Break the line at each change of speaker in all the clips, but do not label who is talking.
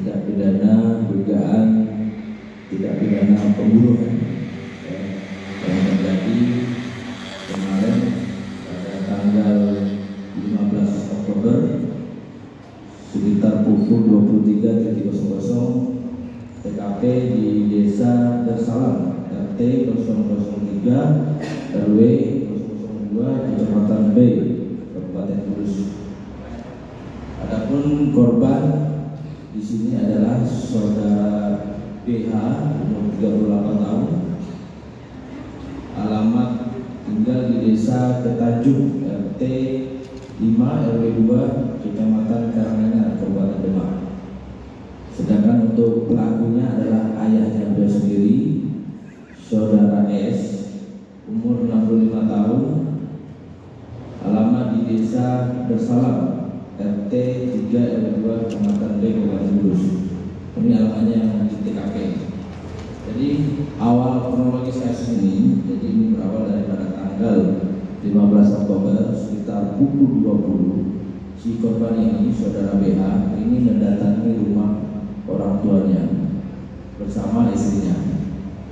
tindak pidana dugaan tindak pidana pembunuhan yang terjadi kemarin pada tanggal 15 Oktober sekitar pukul 23.00 TKP di Desa Darsalam RT 003 RW 002 Kecamatan B Kabupaten Kudus. Adapun korban di sini adalah saudara BH umur 38 tahun, alamat tinggal di Desa Ketanjung RT 5 RW 2 Kecamatan Karanganyar Kabupaten Demak. Sedangkan untuk pelakunya adalah ayahnya beliau sendiri, saudara S umur 65 tahun, alamat di Desa Darsalam RT 3 RW 2 Kecamatan B Kabupaten Kudus. Ini alamatnya yang di TKP. Jadi awal kronologis kasus ini, jadi ini berawal daripada tanggal 15 Oktober sekitar pukul 20 si korban ini, saudara BH ini mendatangi rumah orang tuanya bersama istrinya.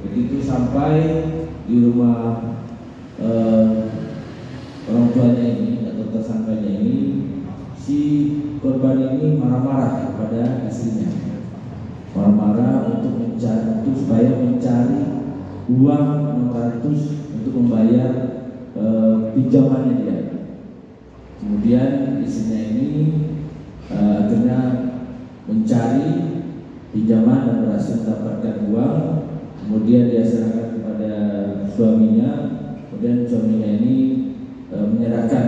Begitu sampai di rumah orang tuanya ini atau tersangkanya ini, si korban ini marah-marah kepada istrinya, marah-marah untuk supaya mencari uang 600 untuk membayar pinjamannya dia. Kemudian istrinya ini akhirnya mencari pinjaman dan berhasil mendapatkan uang. Kemudian dia serahkan kepada suaminya. Kemudian suaminya ini menyerahkan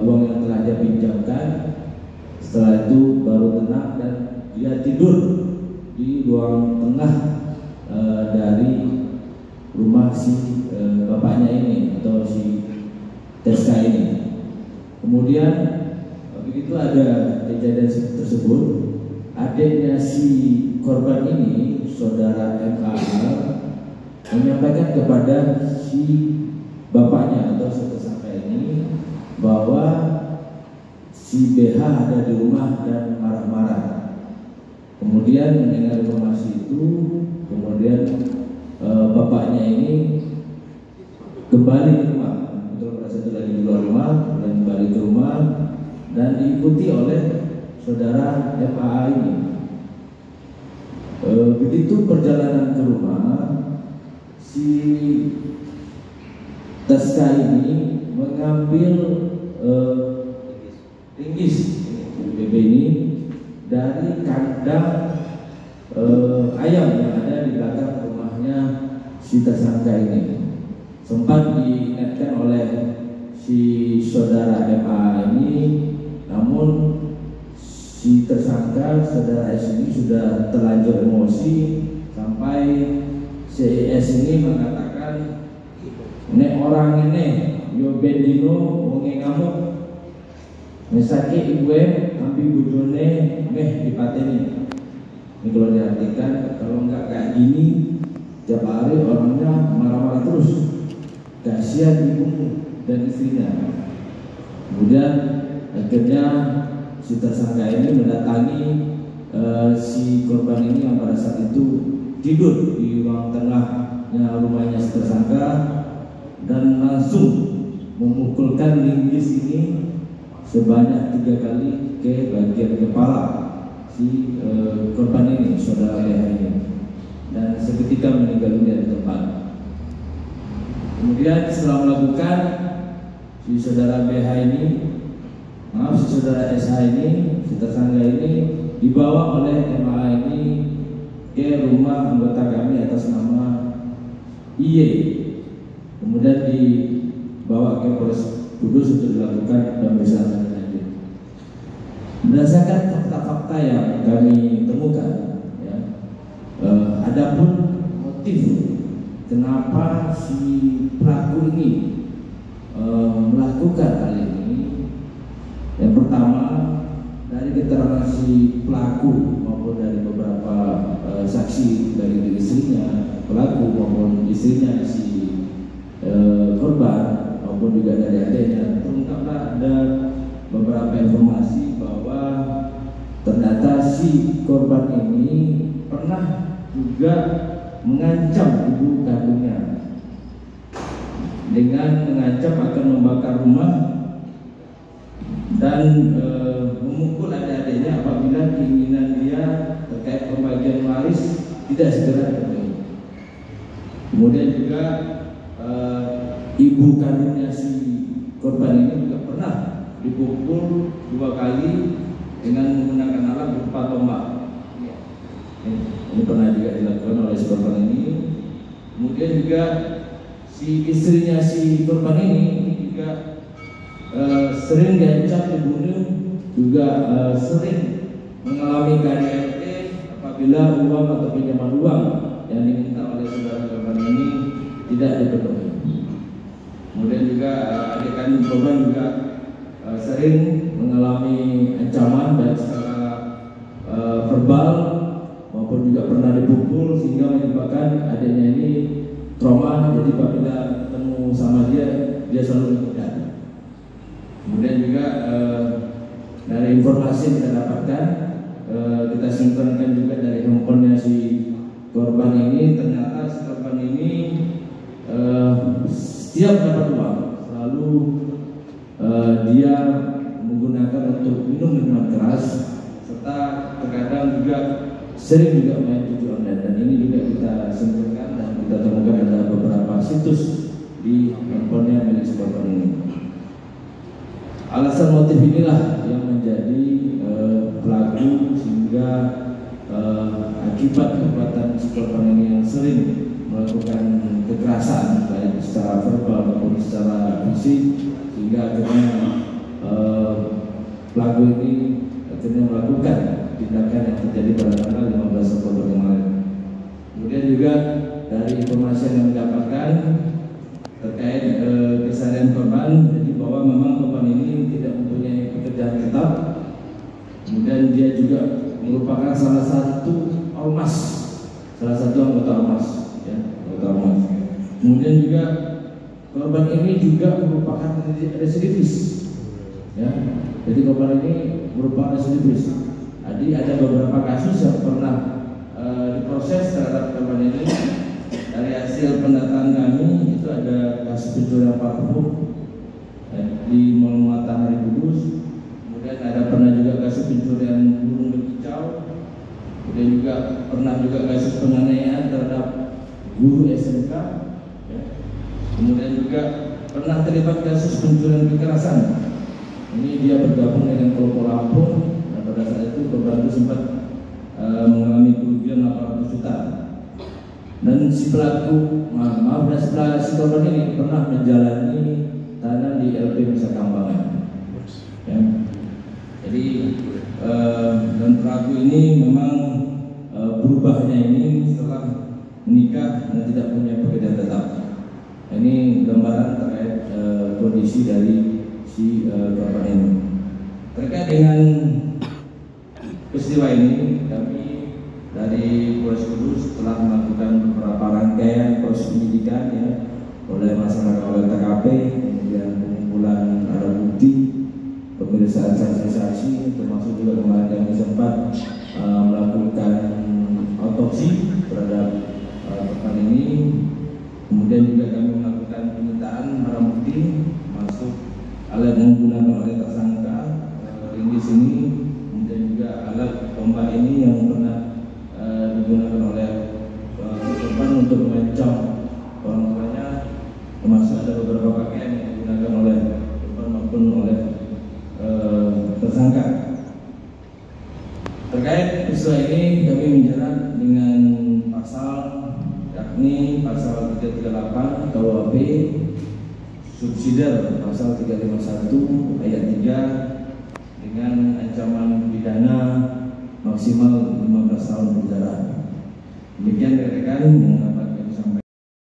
uang yang telah dia pinjamkan. Setelah itu baru tenang dan dia tidur di ruang tengah dari rumah si bapaknya ini atau si Teska ini. Kemudian begitu ada kejadian tersebut, adiknya si korban ini, saudara MAA, menyampaikan kepada si bapaknya atau si tersangka ini bahwa si BH ada di rumah dan marah-marah. Kemudian mendengar informasi itu, kemudian bapaknya ini kembali ke rumah. Betul, pada saat itu lagi di luar rumah, dan kembali ke rumah dan diikuti oleh saudara MAA ini. Begitu perjalanan ke rumah, si Teska ini mengambil ringgis BB ini dari kandang ayam yang ada di belakang rumahnya si tersangka ini. Sempat diingatkan oleh si saudara MA ini, namun si tersangka saudara S ini sudah terlanjur emosi sampai si S ini mengatakan, "Nek orang ini yo bendino wonge ngamuk, mesake ibu ambil bujone meh dipateni." Ini kalau diartikan, kalau nggak kayak gini tiap hari orangnya marah-marah terus, kasihan ibumu dan istrinya. Kemudian akhirnya si tersangka ini mendatangi si korban ini yang pada saat itu tidur di ruang tengahnya rumahnya si tersangka dan langsung memukulkan linggis ini sebanyak 3 kali ke bagian kepala si korban ini, saudara BH ini, dan seketika meninggal dunia di tempat. Kemudian setelah melakukan, si saudara BH ini, si saudara SH ini, si tersangka ini dibawa oleh MA ini ke rumah anggota kami atas nama IY. Kemudian dibawa ke Polres Kudus untuk dilakukan pemeriksaan lebih lanjut. Berdasarkan fakta-fakta yang kami temukan, ya, adapun motif kenapa si pelaku ini melakukan hal ini, yang pertama dari keterangan si pelaku maupun dari beberapa saksi dari istrinya pelaku maupun istrinya si korban maupun juga dari adiknya, terungkaplah ada beberapa informasi bahwa ternyata si si korban ini pernah juga mengancam ibu kandungnya dengan mengancam akan membakar rumah dan memukul adik-adiknya apabila keinginan dia terkait pembagian waris tidak segera dipenuhi. Kemudian juga ibu kandungnya si korban ini juga pernah dipukul 2 kali dengan menggunakan alat berupa tombak. Ini pernah juga dilakukan oleh si korban ini. Kemudian juga si istrinya si korban ini juga sering diancam dibunuh, juga sering mengalami KDRT apabila uang atau pinjaman uang yang diminta oleh saudara korban ini tidak dipenuhi. Kemudian juga adik kandung korban juga sering mengalami ancaman baik secara verbal maupun juga pernah dipukul sehingga menyebabkan adiknya ini trauma. Jadi apabila ketemu sama dia selalu ikutkan. Kemudian juga dari informasi yang kita dapatkan, kita sinkronkan juga dari handphonenya si korban ini, ternyata si korban ini setiap dapat uang selalu dia menggunakan untuk minuman keras, serta terkadang juga sering juga main judi online. Dan ini juga kita sinkronkan dan kita temukan ada beberapa situs di handphonenya milik si korban ini. Alasan motif inilah yang menjadi pelaku sehingga akibat perbuatan si korban ini yang sering melakukan kekerasan baik secara verbal maupun secara fisik, sehingga akhirnya pelaku ini akhirnya melakukan tindakan yang terjadi pada tanggal 15 Oktober kemarin. Kemudian juga dari informasi yang mendapatkan terkait keseharian korban, jadi bahwa memang korban ini tidak mempunyai pekerjaan tetap. Kemudian dia juga merupakan salah satu anggota ormas, ya, anggota ormas. Kemudian juga korban ini juga merupakan residivis, ya. Jadi korban ini merupakan residivis. Jadi ada beberapa kasus yang pernah diproses terhadap korban ini. Dari hasil pendataan kami itu ada kasus pencurian parfum di Mall Matahari Kudus. Kemudian ada pernah juga kasus pencurian burung berkicau. Kemudian juga pernah juga kasus penganiayaan terhadap guru SMK. Ya. Kemudian juga pernah terlibat kasus pencurian kekerasan. Ini dia bergabung dengan kelompok Lampung dan pada saat itu korban itu sempat mengalami kerugian 800 juta. Dan si pelaku, si korban ini pernah menjalani tahanan di LP Nusa Kambangan. Ya. Jadi dan pelaku ini memang berubahnya ini setelah menikah dan tidak punya pekerjaan tetap. Ini gambaran terkait kondisi dari si korban ini. Terkait dengan peristiwa ini, kami dari Polres Kudus telah melakukan beberapa rangkaian proses penyidikan, ya, oleh masyarakat, oleh TKP, kemudian pengumpulan alat bukti, pemeriksaan saksi-saksi, termasuk juga kemarin kami sempat melakukan otopsi terhadap korban ini. Kemudian juga kami melakukan penyitaan barang bukti, masuk alat yang digunakan oleh tersangka ringgis ini, kemudian juga alat tombak ini yang pernah digunakan oleh korban untuk mengancam orang tuanya, termasuk ada beberapa pakaian yang digunakan oleh korban maupun oleh tersangka. Terkait peristiwa ini kami menjerat dengan pasal, yakni pasal 338 KUHP subsidiar pasal 351 ayat 3 dengan ancaman pidana maksimal 15 tahun penjara. Demikian rekan-rekan yang